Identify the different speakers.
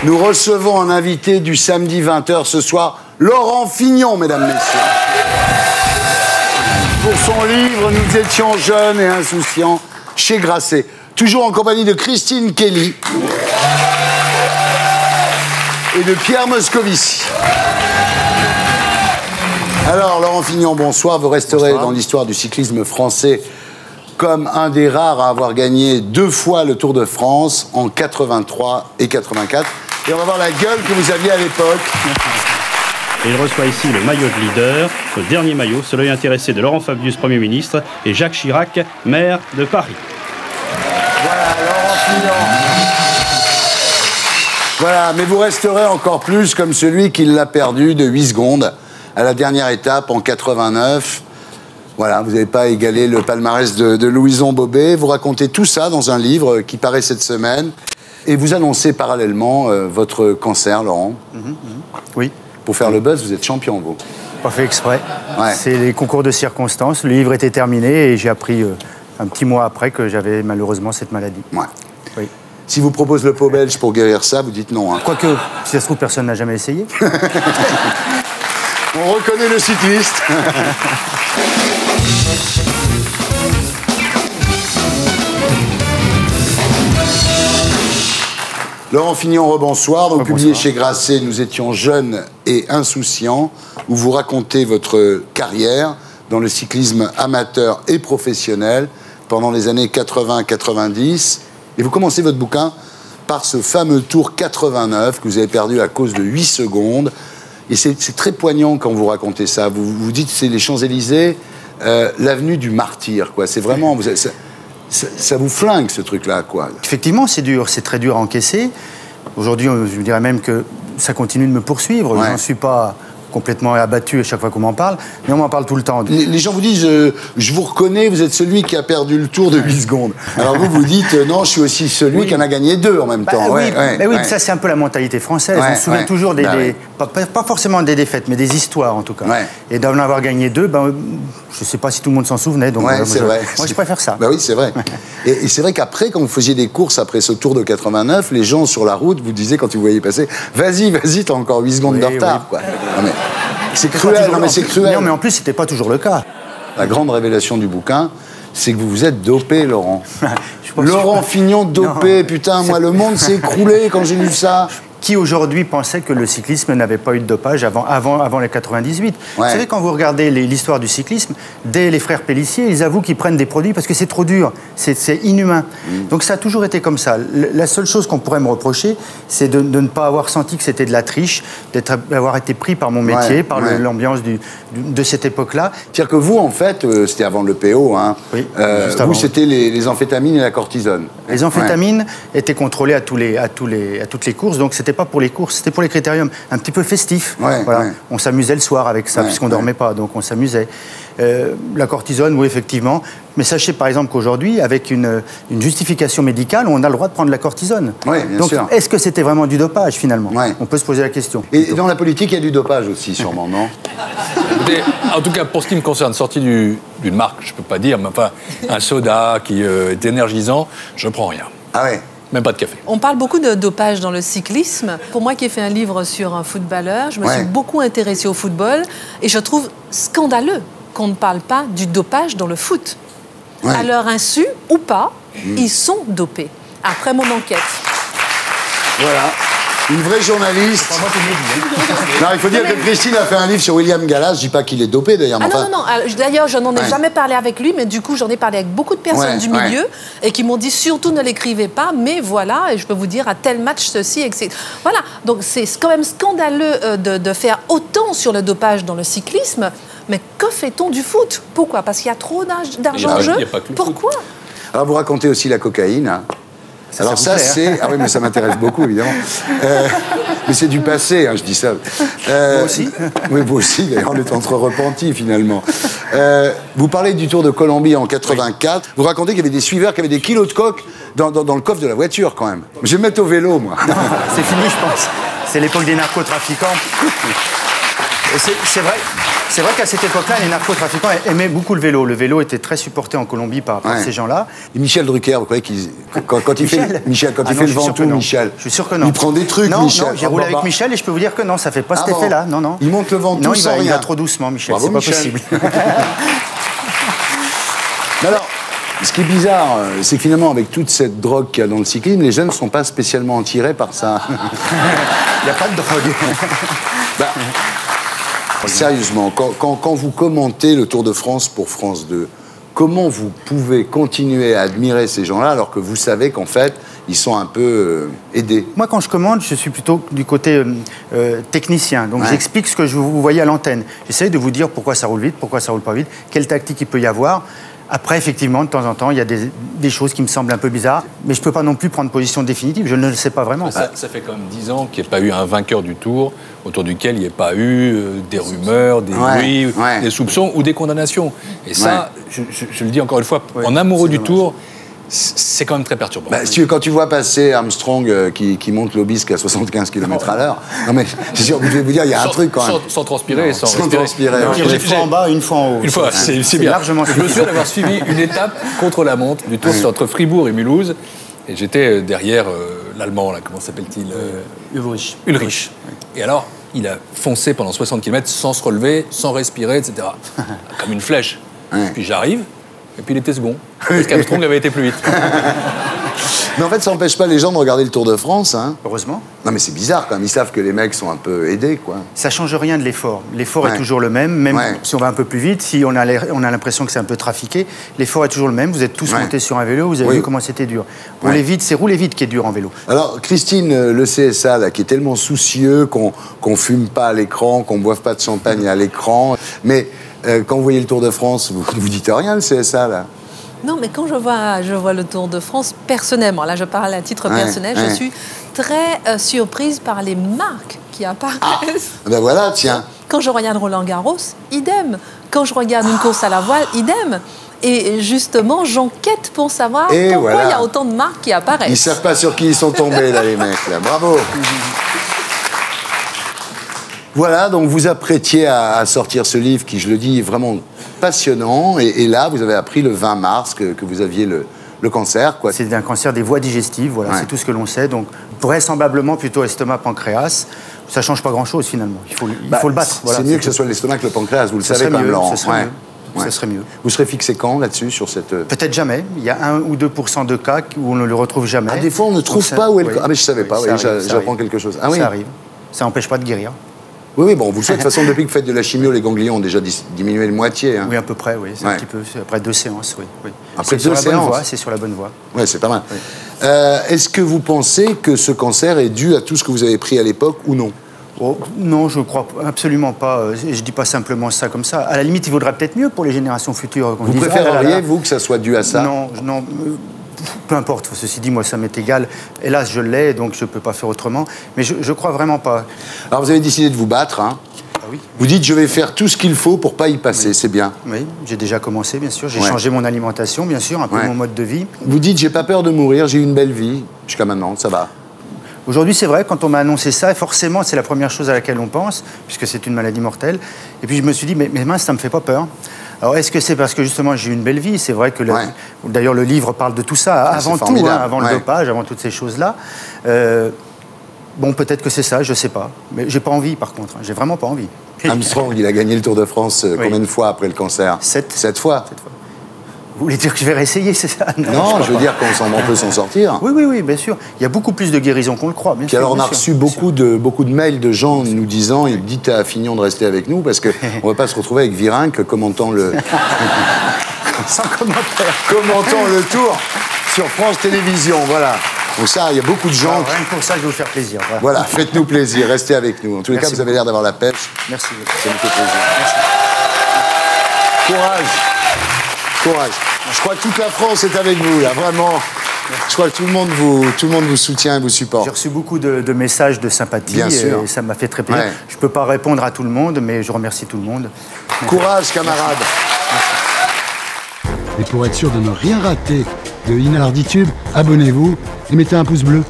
Speaker 1: Nous recevons un invité du samedi 20h ce soir, Laurent Fignon, mesdames, messieurs. Pour son livre, Nous étions jeunes et insouciants, chez Grasset. Toujours en compagnie de Christine Kelly et de Pierre Moscovici. Alors, Laurent Fignon, bonsoir. Vous resterez dans l'histoire du cyclisme français comme un des rares à avoir gagné 2 fois le Tour de France, en 83 et 84. Et on va voir la gueule que vous aviez à l'époque.
Speaker 2: Et il reçoit ici le maillot de leader, le dernier maillot, sous l'œil intéressé de Laurent Fabius, Premier ministre, et Jacques Chirac, maire de Paris.
Speaker 1: Voilà, Laurent Fignon. Voilà, mais vous resterez encore plus comme celui qui l'a perdu de 8 secondes à la dernière étape en 89. Voilà, vous n'avez pas égalé le palmarès de Louison Bobet. Vous racontez tout ça dans un livre qui paraît cette semaine. Et vous annoncez parallèlement votre cancer, Laurent.
Speaker 3: Oui.
Speaker 1: Pour faire le buzz, vous êtes champion, vous.
Speaker 3: Pas fait exprès.
Speaker 1: Ouais.
Speaker 3: C'est les concours de circonstances. Le livre était terminé et j'ai appris un petit mois après que j'avais malheureusement cette maladie.
Speaker 1: Ouais.
Speaker 3: Oui.
Speaker 1: Si vous propose le pot belge pour guérir ça, vous dites non. Hein.
Speaker 3: Quoique, si ça se trouve, personne n'a jamais essayé.
Speaker 1: On reconnaît le cycliste. Laurent Fignon, rebonsoir. Donc, publié chez Grasset, Nous étions jeunes et insouciants, où vous racontez votre carrière dans le cyclisme amateur et professionnel pendant les années 80-90. Et vous commencez votre bouquin par ce fameux Tour 89 que vous avez perdu à cause de 8 secondes. Et c'est très poignant quand vous racontez ça. Vous dites que c'est les Champs-Élysées, l'avenue du martyr, quoi. C'est vraiment... Ça vous flingue, ce truc-là, quoi.
Speaker 3: Effectivement, c'est dur, c'est très dur à encaisser. Aujourd'hui, je dirais même que ça continue de me poursuivre. Ouais. Je n'en suis pas complètement abattu à chaque fois qu'on m'en parle, mais on m'en parle tout le temps.
Speaker 1: Les gens vous disent, je vous reconnais, vous êtes celui qui a perdu le Tour de 8 secondes. Alors vous dites, non, je suis aussi celui qui en a gagné 2 en même temps.
Speaker 3: Oui, ça c'est un peu la mentalité française. On se souvient toujours pas forcément des défaites, mais des histoires en tout cas. Ouais. Et d'en avoir gagné 2, je ne sais pas si tout le monde s'en souvenait, donc
Speaker 1: c'est vrai.
Speaker 3: Moi je préfère ça.
Speaker 1: Bah oui, c'est vrai. Et c'est vrai qu'après, quand vous faisiez des courses après ce Tour de 89, les gens sur la route vous disaient, quand ils vous voyaient passer, vas-y, t'as encore 8 secondes de retard. Quoi. Non, mais c'est cruel, non mais c'est cruel.
Speaker 3: Non mais en plus, c'était pas toujours le cas.
Speaker 1: La grande révélation du bouquin, c'est que vous vous êtes dopé, Laurent. Laurent Fignon dopé, putain, moi le monde s'est écroulé quand j'ai lu ça.
Speaker 3: Qui aujourd'hui pensait que le cyclisme n'avait pas eu de dopage avant les 98. Vous savez, quand vous regardez l'histoire du cyclisme, dès les frères Pélissier, ils avouent qu'ils prennent des produits parce que c'est trop dur, c'est inhumain. Donc ça a toujours été comme ça. La seule chose qu'on pourrait me reprocher, c'est de ne pas avoir senti que c'était de la triche, d'avoir été pris par mon métier, par l'ambiance de cette époque-là.
Speaker 1: C'est-à-dire que vous, en fait, c'était avant le PO, hein, vous, c'était les amphétamines et la cortisone.
Speaker 3: Les amphétamines étaient contrôlées à toutes les courses, donc c'était pas pour les courses, c'était pour les critériums, un petit peu festif. Voilà. On s'amusait le soir avec ça, puisqu'on dormait pas, donc on s'amusait. La cortisone, oui, effectivement. Mais sachez par exemple qu'aujourd'hui, avec une justification médicale, on a le droit de prendre la cortisone.
Speaker 1: Oui, bien sûr.
Speaker 3: Donc, est-ce que c'était vraiment du dopage, finalement? On peut se poser la question.
Speaker 1: Et dans la politique, il y a du dopage aussi, sûrement, non?
Speaker 4: En tout cas, pour ce qui me concerne, sorti d'une marque, je peux pas dire, mais enfin, un soda qui est énergisant, je prends rien.
Speaker 1: Ah ouais?
Speaker 4: Même pas de café.
Speaker 5: On parle beaucoup de dopage dans le cyclisme. Pour moi qui ai fait un livre sur un footballeur, je me suis beaucoup intéressée au football et je trouve scandaleux qu'on ne parle pas du dopage dans le foot. À leur insu ou pas, ils sont dopés. Après mon enquête.
Speaker 1: Voilà. Une vraie journaliste. Non, il faut dire que Christine a fait un livre sur William Gallas. Je dis pas qu'il est dopé d'ailleurs.
Speaker 5: Non. D'ailleurs, je n'en ai jamais parlé avec lui, mais du coup, j'en ai parlé avec beaucoup de personnes du milieu et qui m'ont dit surtout ne l'écrivez pas, mais voilà, et je peux vous dire à tel match ceci, etc. Voilà. Donc c'est quand même scandaleux de faire autant sur le dopage dans le cyclisme. Mais que fait-on du foot? Pourquoi? Parce qu'il y a trop d'argent en jeu. Pourquoi?
Speaker 1: Alors vous racontez aussi la cocaïne. Hein. Alors ça c'est... Ah oui, mais ça m'intéresse beaucoup, évidemment. Mais c'est du passé, hein, je dis ça.
Speaker 3: Moi aussi.
Speaker 1: Oui, vous aussi, d'ailleurs, on est entre repentis, finalement. Vous parlez du Tour de Colombie en 84. Vous racontez qu'il y avait des suiveurs qui avaient des kilos de coke dans le coffre de la voiture, quand même. Je vais me mettre au vélo, moi.
Speaker 3: Non, c'est fini, je pense. C'est l'époque des narcotrafiquants. C'est vrai... C'est vrai qu'à cette époque-là, les narcotrafiquants aimaient beaucoup le vélo. Le vélo était très supporté en Colombie par ces gens-là.
Speaker 1: Et Michel Drucker, vous croyez qu'il quand il fait le Ventoux, Michel,
Speaker 3: je suis sûr que non.
Speaker 1: Il prend des trucs, Michel.
Speaker 3: Non, j'ai roulé avec Michel et je peux vous dire que non, ça fait pas cet effet-là. Non.
Speaker 1: Il monte le Ventoux sans rien.
Speaker 3: Il va trop doucement, Michel. C'est pas possible.
Speaker 1: Alors, ce qui est bizarre, c'est que finalement, avec toute cette drogue qu'il y a dans le cyclisme, les jeunes ne sont pas spécialement attirés par ça.
Speaker 3: Il n'y a pas de drogue.
Speaker 1: Sérieusement, quand vous commentez le Tour de France pour France 2, comment vous pouvez continuer à admirer ces gens-là alors que vous savez qu'en fait, ils sont un peu aidés?
Speaker 3: Moi, quand je commande, je suis plutôt du côté technicien. Donc, j'explique ce que vous voyez à l'antenne. J'essaie de vous dire pourquoi ça roule vite, pourquoi ça roule pas vite, quelle tactique il peut y avoir. Après, effectivement, de temps en temps, il y a des choses qui me semblent un peu bizarres, mais je ne peux pas non plus prendre position définitive, je ne le sais pas vraiment.
Speaker 4: Ça fait quand même 10 ans qu'il n'y a pas eu un vainqueur du Tour autour duquel il n'y ait pas eu des rumeurs, des bruits, des soupçons ou des condamnations. Et ça, je le dis encore une fois, en amoureux du Tour, c'est quand même très perturbant.
Speaker 1: Quand tu vois passer Armstrong qui monte l'obisque à 75 km/h, non mais je suis obligé de vous dire, il y a un truc quand même.
Speaker 4: Sans transpirer, sans
Speaker 1: transpirer.
Speaker 3: Une fois en bas, une fois en haut.
Speaker 4: Une fois, c'est bien. Je me souviens d'avoir suivi une étape contre la montre du Tour, c'est entre Fribourg et Mulhouse, et j'étais derrière l'Allemand, là, comment s'appelle-t-il
Speaker 3: Ulrich.
Speaker 4: Et alors, il a foncé pendant 60 km sans se relever, sans respirer, etc. Comme une flèche. Puis j'arrive, et puis il était second. Parce qu'Armstrong avait été plus vite.
Speaker 1: Mais en fait, ça n'empêche pas les gens de regarder le Tour de France. Hein.
Speaker 3: Heureusement.
Speaker 1: Non, mais c'est bizarre quand même. Ils savent que les mecs sont un peu aidés, quoi.
Speaker 3: Ça change rien de l'effort. L'effort est toujours le même si on va un peu plus vite, si on a l'impression que c'est un peu trafiqué. L'effort est toujours le même. Vous êtes tous montés sur un vélo, vous avez vu comment c'était dur. Rouler vite, c'est rouler vite qui est dur en vélo.
Speaker 1: Alors, Christine, le CSA, là, qui est tellement soucieux qu'on fume pas à l'écran, qu'on boive pas de champagne à l'écran, mais quand vous voyez le Tour de France, vous dites rien, le CSA, là?
Speaker 5: Non, mais quand je vois le Tour de France, personnellement, là je parle à titre personnel, je suis très surprise par les marques qui apparaissent.
Speaker 1: Ben voilà, tiens.
Speaker 5: Quand je regarde Roland Garros, idem. Quand je regarde une course à la voile, idem. Et justement, j'enquête pour savoir pourquoi il y a autant de marques qui apparaissent.
Speaker 1: Ils ne savent pas sur qui ils sont tombés, là, les mecs. Là. Bravo. Voilà, donc vous apprêtiez à sortir ce livre qui, je le dis, est vraiment passionnant. Et là, vous avez appris le 20 mars que vous aviez le cancer. Quoi.
Speaker 3: C'est un cancer des voies digestives, voilà, c'est tout ce que l'on sait. Donc, vraisemblablement, plutôt estomac-pancréas. Ça ne change pas grand-chose, finalement. Il faut le battre.
Speaker 1: Voilà, c'est mieux que ce soit l'estomac que le pancréas, vous le savez quand même, Laurent.
Speaker 3: Ça serait mieux.
Speaker 1: Vous serez fixé quand, là-dessus, sur cette...
Speaker 3: Peut-être jamais. Il y a 1 ou 2% de cas où on ne le retrouve jamais.
Speaker 1: Ah, des fois, on ne trouve pas où est le... Ah, mais je ne savais pas, j'apprends quelque chose. Ah, oui.
Speaker 3: Ça arrive. Ça n'empêche pas de guérir.
Speaker 1: Oui, bon, vous le savez, de toute façon, depuis que vous faites de la chimio, les ganglions ont déjà diminué de moitié. Hein.
Speaker 3: Oui, à peu près, oui. C'est un petit peu, après 2 séances, oui.
Speaker 1: Après 2 séances.
Speaker 3: C'est sur la bonne voie.
Speaker 1: Oui, c'est pas mal. Oui. Est-ce que vous pensez que ce cancer est dû à tout ce que vous avez pris à l'époque ou non?
Speaker 3: Non, je ne crois absolument pas. Je ne dis pas simplement ça comme ça. À la limite, il vaudrait peut-être mieux pour les générations futures.
Speaker 1: Vous préféreriez, vous, que ça soit dû à ça?
Speaker 3: Non. Peu importe, ceci dit, moi, ça m'est égal. Hélas, je l'ai, donc je ne peux pas faire autrement. Mais je ne crois vraiment pas.
Speaker 1: Alors, vous avez décidé de vous battre, hein?
Speaker 3: Oui.
Speaker 1: Vous dites, je vais faire tout ce qu'il faut pour ne pas y passer, c'est bien.
Speaker 3: Oui, j'ai déjà commencé, bien sûr. J'ai changé mon alimentation, bien sûr, un peu mon mode de vie.
Speaker 1: Vous dites, j'ai pas peur de mourir, j'ai eu une belle vie. Jusqu'à maintenant, ça va.
Speaker 3: Aujourd'hui, c'est vrai, quand on m'a annoncé ça, forcément, c'est la première chose à laquelle on pense, puisque c'est une maladie mortelle. Et puis, je me suis dit, mais mince, ça ne me fait pas peur. Alors, est-ce que c'est parce que, justement, j'ai eu une belle vie? C'est vrai que, d'ailleurs, le livre parle de tout ça, avant tout, avant le dopage, avant toutes ces choses-là. Bon, peut-être que c'est ça, je ne sais pas. Mais j'ai pas envie, par contre. J'ai vraiment pas envie.
Speaker 1: Armstrong, il a gagné le Tour de France combien de fois après le cancer?
Speaker 3: 7.
Speaker 1: 7 fois.
Speaker 3: Vous voulez dire que je vais réessayer, c'est ça?
Speaker 1: Non, je veux dire qu'on peut s'en sortir.
Speaker 3: Oui, bien sûr. Il y a beaucoup plus de guérison qu'on le croit, bien sûr.
Speaker 1: Alors, on a reçu beaucoup de mails de gens nous disant, dites à Fignon de rester avec nous, parce qu'on ne va pas se retrouver avec Virenque commentant le...
Speaker 3: Sans commentaire.
Speaker 1: Commentant le Tour sur France Télévisions, voilà. Donc ça, il y a beaucoup de gens...
Speaker 3: Rien que pour ça, je vais vous faire plaisir.
Speaker 1: Voilà, faites-nous plaisir, restez avec nous. En tous les cas, vous avez l'air d'avoir la pêche.
Speaker 3: Merci.
Speaker 1: Ça me fait plaisir. Merci. Courage. Je crois que toute la France est avec vous, là, vraiment. Je crois que tout le monde vous soutient et vous supporte.
Speaker 3: J'ai reçu beaucoup de messages de sympathie.
Speaker 1: Bien sûr.
Speaker 3: Et ça m'a fait très plaisir. Je ne peux pas répondre à tout le monde, mais je remercie tout le monde.
Speaker 1: Courage, camarades.
Speaker 6: Et pour être sûr de ne rien rater de Inarditube, abonnez-vous et mettez un pouce bleu.